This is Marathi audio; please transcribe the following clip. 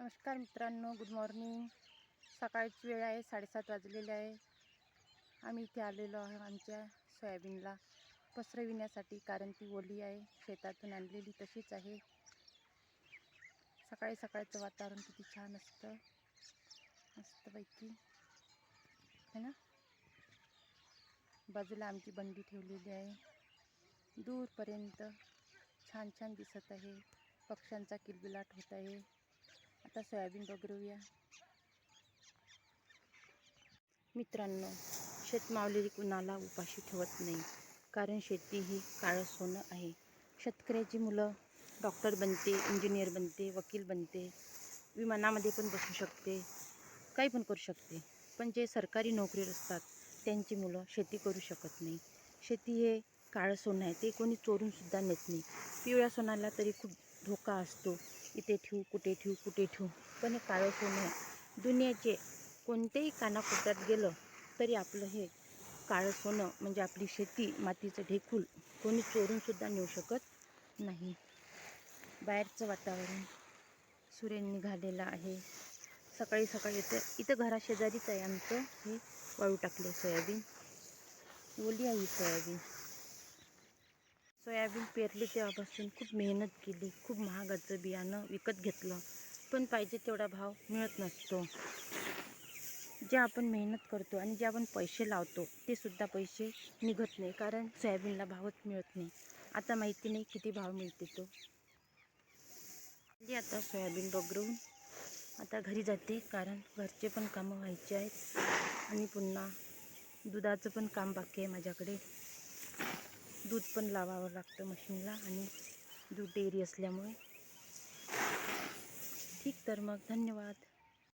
नमस्कार मित्रांनो, गुड मॉर्निंग. सकाळची वेळ आहे, 7:30 वाजलेले आहे. आम्ही इथे आलेलो आहे आमच्या सोयाबीनला पसरविण्यासाठी, कारण ती ओली आहे, शेतातून आणलेली तशीच आहे. सकाळी सकाळचं वातावरण किती छान असतं, मस्तपैकी है ना. बाजूला आमची बंडी ठेवलेली आहे, दूरपर्यंत छान छान दिसत आहे. पक्ष्यांचा किलबिलाट होत आहे. आता सोयाबीन बगरूया मित्रांनो. शेतमावली कुणाला उपाशी ठेवत नाही, कारण शेती ही काळं सोनं आहे. शेतकऱ्याची मुलं डॉक्टर बनते, इंजिनियर बनते, वकील बनते, विमानामध्ये पण बसू शकते, काही पण करू शकते. पण जे सरकारी नोकरीवर असतात त्यांची मुलं शेती करू शकत नाही. शेती हे काळं सोनं आहे, ते कोणी चोरूनसुद्धा नेत नाही. पिवळ्या सोनाला तरी खूप धोका असतो, इथे ठेवू, कुठे ठेवू, कुठे ठेवू. पण हे काळं सोनं आहे. दुनियाचे कोणत्याही कानाकोपऱ्यात गेलं तरी आपलं हे काळं सोनं म्हणजे आपली शेती, मातीचं ढेकूळ कोणी चोरूनसुद्धा नेऊ शकत नाही. बाहेरचं वातावरण, सूर्य निघालेला आहे. सकाळी सकाळी इथं घराशेजारीच आहे आमचं हे वाळू टाकले सोयाबीन. ओली आहे सोयाबीन. सोयाबीन पेरली तेव्हापासून खूप मेहनत केली, खूप महागाचं बियाणं विकत घेतलं, पण पाहिजे तेवढा भाव मिळत नसतो. जे आपण मेहनत करतो आणि जे आपण पैसे लावतो ते सुद्धा पैसे निघत नाही, कारण सोयाबीनला भावच मिळत नाही. आता माहिती नाही किती भाव मिळते तो. आता सोयाबीन बगरून आता घरी जाते, कारण घरचे पण कामं व्हायचे आहेत आणि पुन्हा दुधाचं पण काम बाकी आहे माझ्याकडे. दूध पण लावावं लागतं मशीनला, आणि दूध डेअरी असल्यामुळे. ठीक, तर मग धन्यवाद.